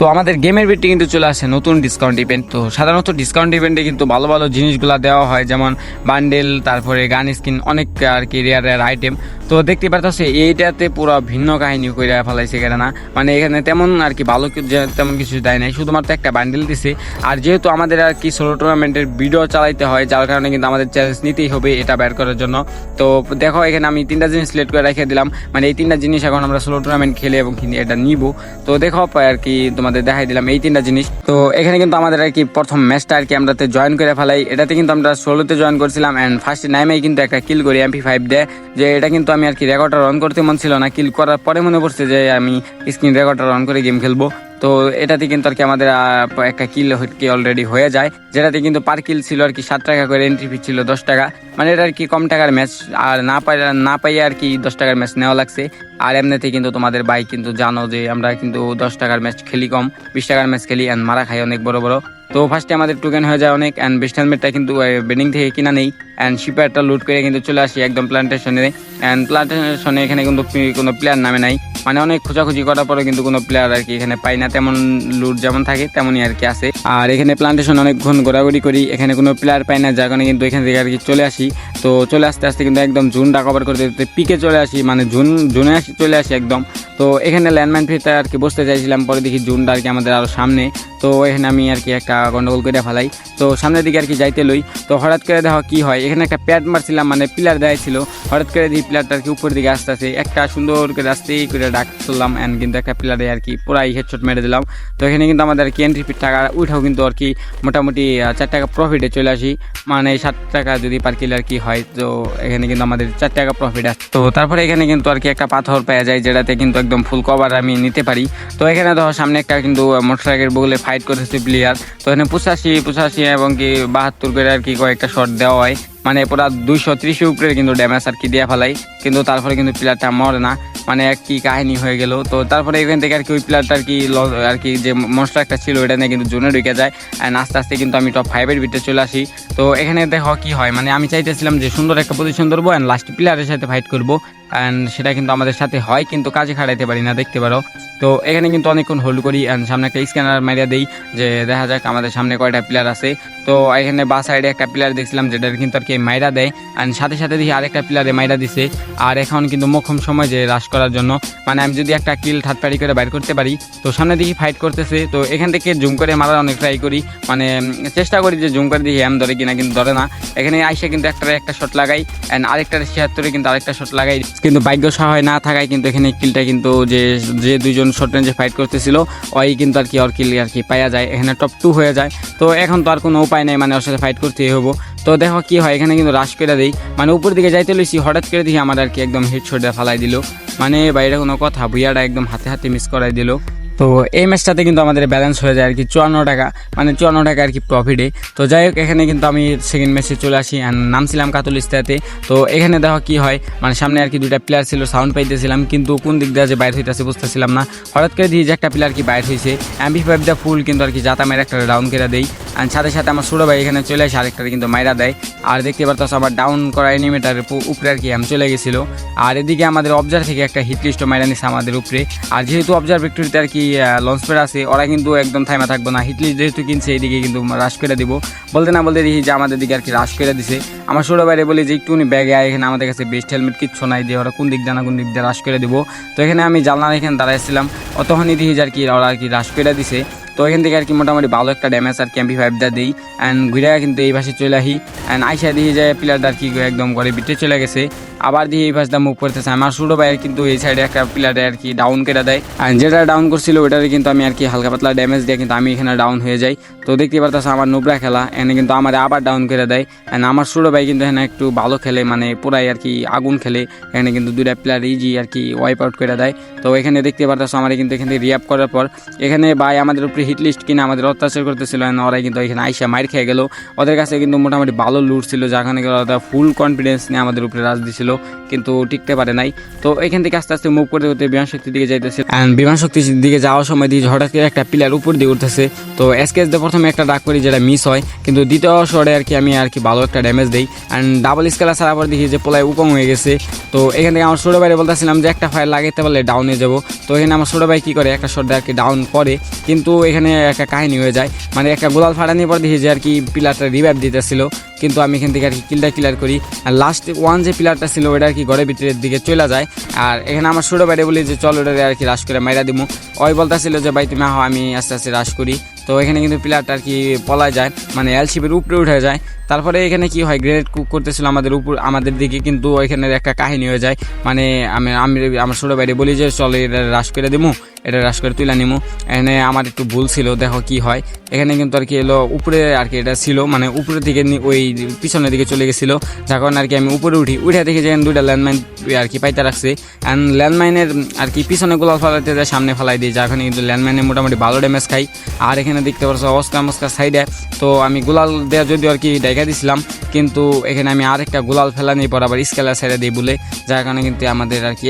তো আমাদের গেমের ভিত্তি কিন্তু চলে আসে নতুন ডিসকাউন্ট ইভেন্ট। তো সাধারণত ডিসকাউন্ট ইভেন্টে কিন্তু ভালো ভালো জিনিসগুলো দেওয়া হয়, যেমন বান্ডেল, তারপরে গান স্কিন, অনেক আর কি রেয়ার রেয়ার আইটেম। তো দেখতে পারতেছে এইটাতে পুরো ভিন্ন কাহিনী করে ফেলাইছে কেন না, মানে এখানে তেমন আর কি ভালো তেমন কিছু দেয় নাই, শুধুমাত্র একটা বান্ডেল দিছে। আর যেহেতু আমাদের আর কি সোলো টুর্নামেন্টের ভিডিও চালাইতে হয়, যার কারণে কিন্তু আমাদের চ্যালেঞ্জ নিতেই হবে এটা বের করার জন্য। তো দেখো এখানে আমি 3টা জিনিস সিলেক্ট করে রেখে দিলাম, মানে এই 3টা জিনিস এখন আমরা সোলো টুর্নামেন্ট খেলে এবং এটা নিব। তো দেখো আর কি তোমাদের দেখাই দিলাম এই 3টা জিনিস। তো এখানে কিন্তু আমাদের আর কি প্রথম ম্যাচটা আর কি আমরাতে জয়েন করে ফেলাই। এটাতে কিন্তু আমরা সোলোতে জয়েন করছিলাম অ্যান্ড ফার্স্ট নাইমেই কিন্তু একটা কিল করি MP5 দেয়, যে এটা কিন্তু আমি আর কি রেকর্ডটা অন করতে মন ছিল না, কিল করার পরে মনে পড়ছে যে আমি স্ক্রিন রেকর্ডটা অন করে গেম খেলবো। তো এটাতে কিন্তু আর কি আমাদের একটা কিল অলরেডি হয়ে যায়, যেটাতে কিন্তু পার কিল ছিল আর কি 7 টাকা করে, এন্ট্রি ফি ছিল 10 টাকা, মানে এটা আর কি কম টাকার ম্যাচ। আর না পাই আর কি 10 টাকার ম্যাচ নেওয়া লাগছে। আর এমনিতে কিন্তু তোমাদের বাইক কিন্তু জানো যে আমরা কিন্তু 10 টাকার ম্যাচ খেলি কম, 20 টাকার ম্যাচ খেলি অ্যান্ড মারা খাই অনেক বড় বড়। তো ফার্স্টে আমাদের টোকেন হয়ে যায় অনেক, অ্যান্ড বেস্ট হেলমেটটা কিন্তু বেডিং থেকে কিনা নেই, অ্যান্ড শিপারটা লুট করে কিন্তু চলে আসি একদম প্ল্যান্টেশনে। অ্যান্ড প্ল্যান্টেশনে এখানে কিন্তু কোনো প্লেয়ার নামে নাই, মানে অনেক খোঁজাখুঁজি করার পরে কিন্তু কোনো প্লেয়ার আর কি এখানে পাই না, তেমন লুট যেমন থাকে তেমনই আর কি আছে। আর এখানে প্ল্যান্টেশন অনেকক্ষণ ঘোরাঘুরি করি, এখানে কোনো প্লেয়ার পাই না, যার কারণে কিন্তু এখান থেকে আর কি চলে আসি। তো চলে আসতে আসতে কিন্তু একদম জুনটা কভার করতে করতে পিকে চলে আসি, মানে জুনে চলে আসি একদম। তো এখানে ল্যান্ডমাইন ফিতে আর কি বসতে চাইছিলাম, পরে দেখি জুনটা আর কি আমাদের আরও সামনে। তো এখানে আমি আর কি একটা গন্ডগোল করে ফেলাই, তো সামনের দিকে আর কি যাইতে লই। তো হঠাৎ করে দেখো কি হয়, এখানে একটা প্যাড মারছিলাম, মানে পিলার দেওয়া ছিল, হঠাৎ করে দিই প্লেয়ারটা আর কি উপরের দিকে আসতে আসে একটা সুন্দর করে আসতে করে ডাক তুললাম, অ্যান্ড কিন্তু একটা প্লেয়ারে আর কি পুরাই হেডশট মেরে দিলাম। তো এখানে কিন্তু আমাদের আর কি এন্ট্রি ফি টাকা উঠাও কিন্তু আর কি মোটামুটি 4 টাকা প্রফিটে চলে আসি, মানে 7 টাকা যদি পার কিল আর কি হয়। তো এখানে কিন্তু আমাদের 4 টাকা প্রফিট আসে। তো তারপরে এখানে কিন্তু আর কি একটা পাথর পাওয়া যায়, যেটাতে কিন্তু একদম ফুল কভার আমি নিতে পারি। তো এখানে ধরো সামনে একটা কিন্তু মোটরসাইকেল বগলে ফাইট করতেছে প্লেয়ার, তো এখানে 85 এবং কি 72 করে আর কি কয়েকটা শট দেওয়া হয়, মানে পুরা 230 উপরে কিন্তু ড্যামেজ আর কি দিয়ে ফেলাই, কিন্তু তারপরে কিন্তু প্লেয়ারটা মরে না, মানে এক কি কাহিনী হয়ে গেল। তো তারপরে এখান থেকে আর কি ওই প্লেয়ারটা আর কি যে মনস্টার একটা ছিল ওটা নিয়ে কিন্তু জোনে ঢুকে যায়, অ্যান্ড আস্তে আস্তে কিন্তু আমি টপ 5-এর ভিতরে চলে আসি। তো এখানে দেখো কি হয়, মানে আমি চাইতেছিলাম যে সুন্দর একটা পজিশন ধরবো অ্যান্ড লাস্ট প্লেয়ারের সাথে ফাইট করবো, অ্যান্ড সেটা কিন্তু আমাদের সাথে হয়, কিন্তু কাজে খাটাইতে পারি না, দেখতে পারো। তো এখানে কিন্তু অনেকক্ষণ হোল্ড করি অ্যান্ড সামনে একটা স্ক্যানার মারিয়া দেই, যে দেখা যাক আমাদের সামনে কয়টা প্লেয়ার আছে। তো এখানে বা সাইডে একটা প্লেয়ার দেখছিলাম যেটার কিন্তু আর কি মাইরা দেয়, অ্যান্ড সাথে সাথে দেখি আরেকটা প্লেয়ারে মাইরা দিছে। আর এখন কিন্তু মোক্ষম সময় যে রাশ করার জন্য, মানে আমি যদি একটা কিল থার্ড করে বাইর করতে পারি। তো সামনে দেখি ফাইট করতেছে, তো এখান থেকে জুম করে মারার অনেক ট্রাই করি, মানে চেষ্টা করি যে জুম করে দেখি এম ধরে কিনা, কিন্তু ধরে না। এখানে আইসে কিন্তু একটা শট লাগাই অ্যান্ড আরেকটা 76-এ কিন্তু আরেকটা শট লাগাই, কিন্তু ভাগ্য সহায় না থাকায় কিন্তু এখানে কিলটা কিন্তু যে দুইজন শর্ট রেঞ্জে ফাইট করতেছিল ওই কিন্তু আর কি ওর কিল আর কি পাওয়া যায়, এখানে টপ 2 হয়ে যায়। তো এখন তো আর কোনো উপায় নেই, মানে ওর সাথে ফাইট করতেই হবো। তো দেখো কি হয়, এখানে কিন্তু রাশ করে দেই, মানে উপর দিকে যাইতে লইছি, হঠাৎ করে দেখি আমার আর কি একদম হেডশটে ফালাই দিল, মানে বাইরে কোনো কথা ভুইয়াটা একদম হাতে হাতে মিস করাই দিল। তো এই ম্যাচটাতে কিন্তু আমাদের ব্যালেন্স হয়ে যায় আর কি 54 টাকা, মানে 54 টাকা আর কি প্রফিটে। তো যাই হোক এখানে কিন্তু আমি সেকেন্ড ম্যাচে চলে আসি অ্যান্ড নামছিলাম কাতুলিস্তাতে। তো এখানে দেখো কি হয়, মানে সামনে আর কি 2টা প্লেয়ার ছিল, সাউন্ড পাইতেছিলাম, কিন্তু কোন দিক দিয়ে যে বাইর হইতেছে বুঝতেছিলাম না। হঠাৎ করে দিয়ে যে একটা প্লেয়ার কি বাইর হয়েছে, MP5 দা ফুল কিন্তু আর কি জাতা মেরে একটা ডাউন করে দেই, অ্যান্ড সাথে সাথে আমার ছোটো ভাই এখানে চলে আসে আরেকটা কিন্তু মাইরা দেয়। আর দেখতে পারতাম আমার ডাউন করা এনিমেটার উপরে আর কি আমি চলে গেছিলো। আর এদিকে আমাদের অবজার থেকে একটা হিট লিস্টও মাইরা নিছে আমাদের উপরে। আর যেহেতু অবজার ভিক্টোরিতে আর কি লঞ্চ প্যাড আছে, ওরা কিন্তু একদম থাইমা থাকবো না, হিট লিস্ট যেহেতু কিনছে এইদিকে কিন্তু রাশ করে দিব, বলতে না বলতে দেখি যে আমাদের দিকে আর কি রাশ করে দিছে। আমার ছোটো বাইরে বলি যে একটুনি ব্যাগে আয়, এখানে আমাদের কাছে বেস্ট হেলমেট কিচ্ছু নাই, যে ওরা কোন দিক দিয়ে রাশ করে দিব। তো এখানে আমি জানলার এখানে দাঁড়াইছিলাম, অতক্ষণই দেখি যে আর কি ওরা আর কি রাশ করে দিছে। তো এখান থেকে আর কি মোটামুটি ভালো একটা ড্যামেজ আর কি MP5 দা দিই, অ্যান্ড ঘুরে কিন্তু এই পাশে চলে আসি, অ্যান্ড আইসা দিয়ে যায় প্লেয়ারটা আর কি একদম ঘরে বিটে চলে গেছে। আবার দিয়ে এই পাশটা মুভ করতেছে, আমার ছোটো ভাইয়ের কিন্তু এই সাইডে একটা প্লেয়ারে আর কি ডাউন করে দেয়, অ্যান্ড যেটা ডাউন করছিল ওটারে কিন্তু আমি আর কি হালকা পাতলা ড্যামেজ দিয়ে কিন্তু আমি এখানে ডাউন হয়ে যাই। তো দেখতে পারতেছে আমার নুবরা খেলা, এখানে কিন্তু আমার আবার ডাউন করে দেয়, অ্যান্ড আমার ছোটো ভাই কিন্তু এখানে একটু ভালো খেলে, মানে পুরাই আর কি আগুন খেলে, এখানে কিন্তু 2টা প্লেয়ার ইজি আর কি ওয়াইপ আউট করে দেয়। তো এখানে দেখতে পারতেছে আমার কিন্তু এখান থেকে রিয়াপ করার পর এখানে ভাই আমাদের উপরে হিট লিস্ট কিনে আমাদের অত্যাচার করতেছিল, ওরাই কিন্তু এখানে আইসা মাইর খেয়ে গেল। ওদের কাছে কিন্তু মোটামুটি ভালো লুট ছিল, যেখানে ওরা ফুল কনফিডেন্স নিয়ে আমাদের উপরে রাজ দিছিল। কিন্তু টিকতে পারে নাই। তো এখান থেকে আস্তে আস্তে মুভ করতে করতে বিমান শক্তির দিকে যাইতেছে, অ্যান্ড বিমান শক্তির দিকে যাওয়ার সময় দিয়ে হঠাৎ করে একটা পিলার উপর দিয়ে উঠতেছে। তো এসকেএস দিয়ে প্রথমে একটা ডাক করি যেটা মিস হয়, কিন্তু দ্বিতীয় শটে আর কি আমি আর কি ভালো একটা ড্যামেজ দিই, অ্যান্ড ডাবল স্কেলার ছাড়ার পর দেখি যে পোলায় উকং হয়ে গেছে। তো এখান থেকে আমার ছোটো ভাইরে বলতেছিলাম যে একটা ফায়ার লাগাইতে পারলে ডাউনে যাব। তো এখানে আমার ছোটো ভাই কী করে একটা শট আর কি ডাউন করে, কিন্তু এখানে একটা কাহিনী হয়ে যায়, মানে একটা গোলাল ফাটানোর পর দেখি যে আর কি পিলারটা রিভাইভ দিতেছিল, কিন্তু আমি এখান থেকে আর কি কিলটা ক্লিয়ার করি। আর লাস্ট ওয়ান যে পিলারটা ছিল ওটা আর কি ঘরের ভিতরের দিকে চলে যায়। আর এখানে আমার ছোটো ভাইরে বলি যে চল ওটারে আর কি রাশ করে মাইরা দিব। ওই বলতেছিল যে ভাই তুমি আহ আমি আস্তে আস্তে রাশ করি। তো এখানে কিন্তু পিলারটা আর কি পলায় যায়, মানে এলশিপের উপরে উঠে যায়। তারপরে এখানে কি হয়, গ্রেনেড কুক করতেছিল আমাদের দিকে, কিন্তু এখানে একটা কাহিনী হয়ে যায়, মানে আমি আমার ছোটো ভাইরে বলি যে চল এটা রাশ করে দিমু, এটা রাশ করে তুলে নিমু। এখানে আমার একটু ভুল ছিল, দেখো কি হয়। এখানে কিন্তু আর কি এলো উপরে আর কি এটা ছিল, মানে উপরের দিকে ওই পিছনের দিকে চলে গেছিলো, যার কারণে আর কি আমি উপরে উঠে দেখি যে দুইটা ল্যান্ডমাইন আর কি পাইতে রাখছে। অ্যান্ড ল্যান্ডমাইনের আর কি পিছনে গোলাল ফালাইতে যায়, সামনে ফালাই দিই, যার কারণে কিন্তু ল্যান্ডমাইনে মোটামুটি ভালো ড্যামেজ খাই। আর এখানে দেখতে পাচ্ছ অস্কার সাইডে, তো আমি গোলাল দেওয়া যদিও আর কি ডাইকা দিছিলাম, কিন্তু এখানে আমি আরেকটা গোলাল ফেলা নিয়ে পর আবার স্কেলার সাইডে দিই বলে, যার কারণে কিন্তু আমাদের আর কি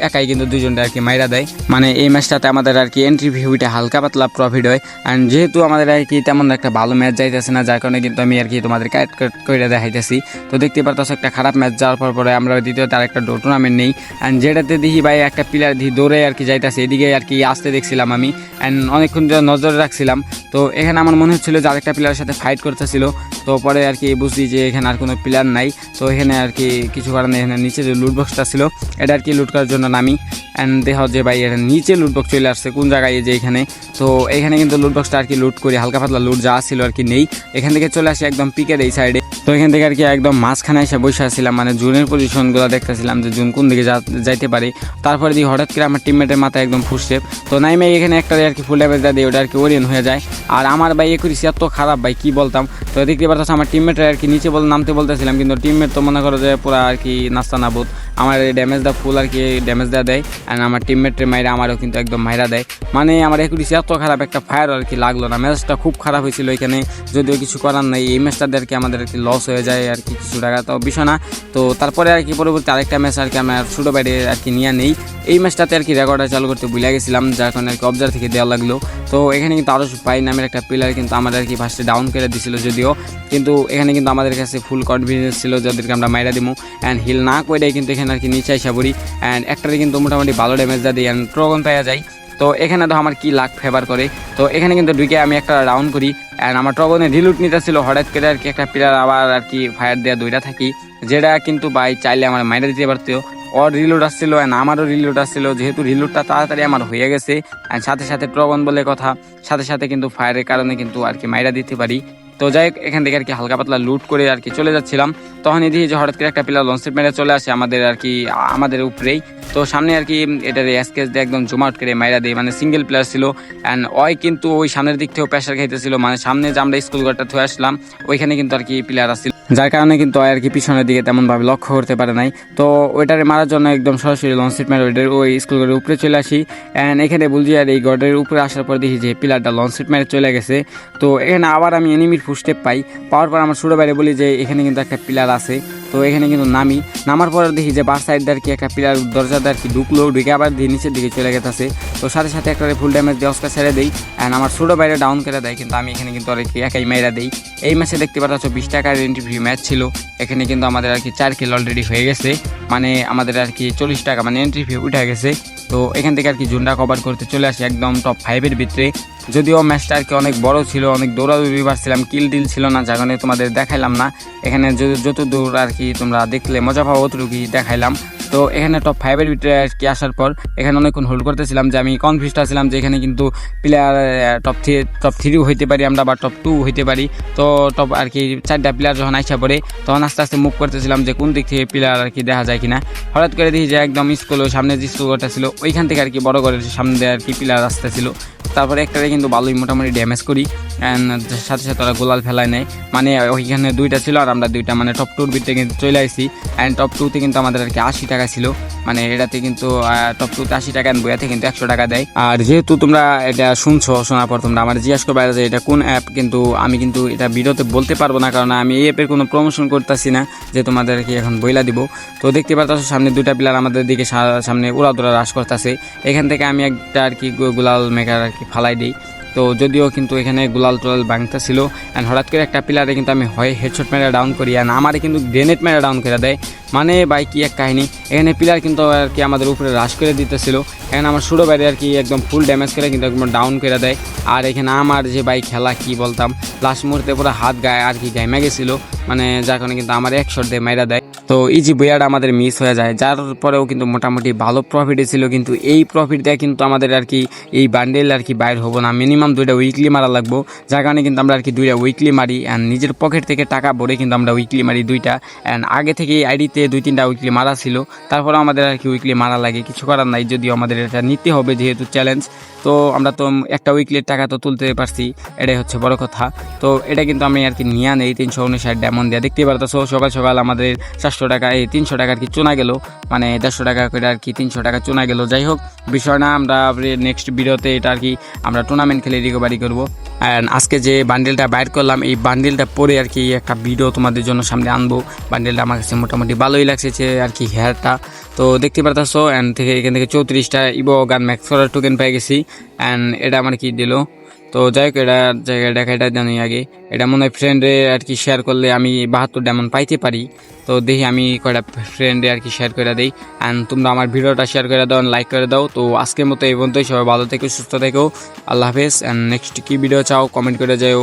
একাই কিন্তু দুজনটা আর কি মাইরা দেয়। মানে এই ম্যাচটাতে আমাদের আর কি এন্ট্রি ভিউটা হালকা পাতলা প্রফিট হয়। অ্যান্ড যেহেতু আমাদের আর কি তেমন একটা ভালো ম্যাচ যাইতেছে না, যার কারণে কিন্তু আমি আর কি তোমাদের কাট করে দেখাইতেছি। তো দেখতে পারতেছ একটা খারাপ ম্যাচ যাওয়ার পরে আমরা দ্বিতীয় তার একটা টুর্নামেন্ট নেই, অ্যান্ড যেটাতে দেখি ভাই একটা প্লেয়ার দৌড়ে আর কি যাইতেছে, এদিকে আর কি আসতে দেখছিলাম আমি, অ্যান্ড অনেকক্ষণ নজরে রাখছিলাম। তো এখানে আমার মনে হচ্ছিল যে আরেকটা প্লেয়ারের সাথে ফাইট করতেছিল। তো পরে আর কি বুঝছি যে এখানে আর কোনো প্লেয়ার নাই। তো এখানে আর কি কিছু কারণে এখানে নিচে যে লুট বক্সটা ছিল এটা আর কি লুট করার জন্য নামি, অ্যান্ড দেখো যে ভাই এটা নিচে লুট বক্স চলে আসছে কোন জায়গায়, যে এখানে। তো এখানে কিন্তু লুট বক্সটা আর কি লুট করি, হালকা পাতলা লুট যা ছিল আর কি নেই। এখান থেকে চলে আসি একদম পিকের এই সাইডে। তো এখান থেকে আর কি একদম মাঝখানে এসে বসে আসছিলাম, মানে জুনের পজিশনগুলো দেখতেছিলাম যে জুন কোন দিকে যাইতে পারে। তারপরে দিয়ে হঠাৎ করে আমার টিমমেটের মাথায় একদম ফুসটেপ, তো নাইমে এখানে একটা আর কি ফুল ড্যামেজটা দিয়ে ওটা আর কি ওরিয়ন হয়ে যায়। আর আমার ভাই করেছি এত খারাপ ভাই কি বলতাম। তো দেখতে পারতেছে আমার টিমমেটের আর কি নিচে নামতে বলতেছিলাম, কিন্তু টিমমেট তো মনে করো যে পুরো আর কি নাস্তা নাবুদ, আমার ড্যামেজটা ফুল আর কি ড্যামেজটা দেয়, অ্যান্ড আমার টিমমেটের মাইরা আমারও কিন্তু একদম মাইরা দেয়। মানে আমার করেছি এত খারাপ একটা ফায়ার আর কি লাগলো না, ম্যাচটা খুব খারাপ হয়েছিল এখানে, যদিও কিছু করার নাই। এই ম্যাচটাতে আর কি আমাদের আর কি লস হয়ে যায় আর কি কিছু টাকা, তো বিষয় না। তো তারপরে আর কি পরবর্তী আরেকটা ম্যাচ আর কি আমার ছোটো বাইরে আর কি নিয়ে নেই। এই ম্যাচটাতে আর কি রেকর্ডটা চালু করতে ভুলে গেছিলাম, যার কারণে আর কি অবজার থেকে দেওয়া লাগলো। তো এখানে কিন্তু আরও পাই নামের একটা প্লেয়ার কিন্তু আমাদের আর কি ফার্স্টে ডাউন করে দিছিল যদিও, কিন্তু এখানে কিন্তু আমাদের কাছে ফুল কনফিডেন্স ছিল যাদেরকে আমরা মাইরা দিমু, অ্যান্ড হিল না করে কিন্তু এখানে আর কি নিচে আসা পড়ি, অ্যান্ড একটারে কিন্তু মোটামুটি ভালো ড্যামেজটা দিই, অ্যান্ড ট্রগন পাওয়া যায়। তো এখানে তো আমার কি লাক ফেভার করে। তো এখানে কিন্তু ঢুকে আমি একটা রাউন্ড করি, অ্যান্ড আমার ট্রগনে রিলুট নিতে ছিল, হঠাৎ করে আর কি একটা প্লেয়ার আবার আর কি ফায়ার দেওয়া দুইটা থাকি, যেটা কিন্তু ভাই চাইলে আমার মাইরা দিতে পারতো। ওর রিলোড আসছিল, অ্যান্ড আমারও রিলোড আসছিল, যেহেতু রিলোডটা তাড়াতাড়ি আমার হয়ে গেছে, অ্যান্ড সাথে সাথে ট্রগন বলে কথা, সাথে সাথে কিন্তু ফায়ারের কারণে কিন্তু আর কি মাইরা দিতে পারি। তো যাই হোক এখান থেকে আর কি হালকা পাতলা লুট করে আর কি চলে যাচ্ছিলাম, তখনই দেখি যে হঠাৎ করে একটা প্লেয়ার লঞ্চ মেরে চলে আসে আমাদের আর কি আমাদের উপরেই। তো সামনে আর কি এটার স্কেচ দিয়ে একদম জুম আউট করে মাইরা দেয়, মানে সিঙ্গেল প্লেয়ার ছিল, অ্যান্ড ওই কিন্তু ওই সামনের দিক থেকেও প্রেশার খাইতেছিল, মানে সামনে যে আমরা স্কুল ঘরটা থয়ে আসলাম ওইখানে কিন্তু আর কি প্লেয়ার আসছিল, যার কারণে কিন্তু আর কি পিছনের দিকে তেমনভাবে লক্ষ্য করতে পারে নাই। তো ওইটারে মারার জন্য একদম সরাসরি লঞ্চ সিট মেরে ওই স্কুল ঘরের উপরে চলে আসি, অ্যান্ড এখানে বলছি আর এই ঘরের উপরে আসার পর দেখি যে প্লেয়ারটা লঞ্চ সিট মেরে চলে গেছে। তো এখানে আবার আমি এনিমির ফুটস্টেপ পাই, পাওয়ার পর আমার ছোটো বাইরে বলি যে এখানে কিন্তু একটা প্লেয়ার আছে। তো এখানে কিন্তু নামার পরে দেখি যে বাস সাইড আর কি একটা প্লেয়ার দরজাতে আর কি ঢুকে আবার দিয়ে নিচের দিকে চলে গেছে। তো সাথে সাথে একটা ফুল ড্যামেজ দিয়ে অস্কার ছেড়ে দেই, অ্যান্ড আমার ছোটো বাইরে ডাউন করে দেয়, কিন্তু আমি এখানে কিন্তু আর কি একাই মাইরা দেই। এই ম্যাচে দেখতে পাচ্ছ 20 টাকার এন্ট্রি ম্যাচ ছিল, এখানে কিন্তু আমাদের আর কি 4 কিল অলরেডি হয়ে গেছে, মানে আমাদের আর কি 40 টাকা মানে এন্ট্রি ফি উঠে গেছে। তো এখান থেকে আর কি জুনটা কভার করতে চলে আসি একদম টপ 5-এর ভিতরে, যদিও ম্যাচটা আর কি অনেক বড় ছিল, অনেক দৌড়াদৌড়ি পারছিলাম, কিল টিল ছিল না, যার কারণে তোমাদের দেখাইলাম না। এখানে যত দূর আর কি তোমরা দেখলে মজা পাবো অতটুকুই দেখাইলাম। তো এখানে টপ 5-এর ভিতরে আর কি আসার পর এখানে অনেকক্ষণ হোল্ড করতেছিলাম, যে আমি কনফিউজড ছিলাম যে এখানে কিন্তু প্লেয়ার টপ 3 হইতে পারি আমরা, বা টপ 2 হইতে পারি। তো টপ আর কি 4টা প্লেয়ার যখন আইসা পড়ে তখন আস্তে আস্তে মুভ করতেছিলাম যে কোন দিক থেকে প্লেয়ার আর কি দেখা যায় কিনা। হঠাৎ করে দেখি যে একদম স্কুলের সামনে যে স্কুলটা ছিল ওইখান থেকে আর কি বড় করে সামনে আর কি প্লেয়ার আসতেছিল। তারপরে একটারে কিন্তু ভালোই মোটামুটি ড্যামেজ করি, অ্যান্ড সাথে সাথে ওরা গোলাল ফেলায় নেয়, মানে ওইখানে 2টা ছিল আর আমরা 2টা মানে টপ 2-র ভিতরে কিন্তু চলে আসছি। অ্যান্ড টপ 2-তে কিন্তু আমাদের আর কি 80 টাকা ছিল, মানে এটাতে কিন্তু টপ 2-তে 80 টাকা, বইয়াতে কিন্তু 100 টাকা দেয়। আর যেহেতু তোমরা এটা শোনার পর তোমরা আমার জিজ্ঞাসা করবে যে এটা কোন অ্যাপ, কিন্তু আমি কিন্তু এটা ভিডিওতে বলতে পারবো না, কারণ আমি এই অ্যাপের কোনো প্রমোশন করতেছি না, যে তোমাদের কি এখন বইলা দিব। তো দেখতে পাচ্ছ সামনে 2টা প্লেয়ার আমাদের দিকে সামনে উড়াদুরা রাশ করতেছে। এখান থেকে আমি একটা আর কি গুলাল মেকার আর কি ফালাই দিই। তো যদিও কিন্তু এখানে গুলাল টুলাল ভাঙতে ছিল, অ্যান্ড হঠাৎ করে একটা প্লেয়ারে কিন্তু আমি হয় হেডশট মেরে ডাউন করি, অ্যান্ড আমারে কিন্তু গ্রেনেড মেরে ডাউন করে দেয়। মানে ভাই কি এক কাহিনী, এখানে প্লেয়ার কিন্তু আর কি আমাদের উপরে রাশ করে দিতেছিল, এখানে আমার ছোটো বাইরে আর কি একদম ফুল ড্যামেজ করে কিন্তু একদম ডাউন করে দেয়। আর এখানে আমার যে ভাই খেলা কি বলতাম, লাস্ট মুহূর্তে পুরো হাত গায়ে আর কি গাইমা গেছিলো, মানে যার কারণে কিন্তু আমার 1 শট দিয়ে মাইরা দেয়। তো ইজি বইয়াটা আমাদের মিস হয়ে যায়, যার পরেও কিন্তু মোটামুটি ভালো প্রফিটে ছিল, কিন্তু এই প্রফিট দিয়ে কিন্তু আমাদের আর কি এই বান্ডেল আর কি বাইর হবো না, মিনিমাম 2টা উইকলি মারা লাগবো, যার কারণে কিন্তু আমরা আর কি 2টা উইকলি মারি, অ্যান্ড নিজের পকেট থেকে টাকা ভরে কিন্তু আমরা উইকলি মারি 2টা। অ্যান্ড আগে থেকে আইডিতে 2-3টা উইকলি মারা ছিল, তারপরে আমাদের আর কি উইকলি মারা লাগে, কিছু করার নাই, যদিও আমাদের এটা নিতে হবে যেহেতু চ্যালেঞ্জ। তো আমরা তো একটা উইকলির টাকা তো তুলতে পারছি, এটাই হচ্ছে বড় কথা। তো এটা কিন্তু আমি আর কি নিয়ে নেই 359 ডায়মন্ড দিয়ে, দেখতে পারতেছো সকাল সকাল আমাদের 400 টাকা 300 টাকা আর কি চুনা গেল, মানে 150 টাকা করে আর কি 300 টাকা চুনা গেল। যাই হোক বিষয় না, আমরা নেক্সট ভিডিওতে এটা আর কি আমরা টুর্নামেন্ট খেলে রিকভারি করবো। অ্যান্ড আজকে যে বান্ডেলটা বাইর করলাম, এই বান্ডেলটা পরে আর কি একটা ভিডিও তোমাদের জন্য সামনে আনবো। বান্ডেলটা আমার কাছে মোটামুটি ভালোই লাগছে আর কি হেয়ারটা, তো দেখতে পারতেছো। অ্যান্ড এখান থেকে 34টা ইভো গান ম্যাক্স করার টোকেন পেয়ে গেছি, অ্যান্ড এটা আমার কি দিল। তো যাই হোক এটা জায়গায় দেখা, এটা জানি আগে, এটা মনে হয় ফ্রেন্ডে আর কি শেয়ার করলে আমি 72 ডায়মন্ড পাইতে পারি। তো দেখি আমি কয়টা ফ্রেন্ডে আর কি শেয়ার করে দিই, অ্যান্ড তোমরা আমার ভিডিওটা শেয়ার করে দাও, লাইক করে দাও। তো আজকের মতো এই পর্যন্তই, সবাই ভালো থেকো, সুস্থ থেকো, আল্লাহ হাফেজ। অ্যান্ড নেক্সট কি ভিডিও চাও কমেন্ট করে যাও।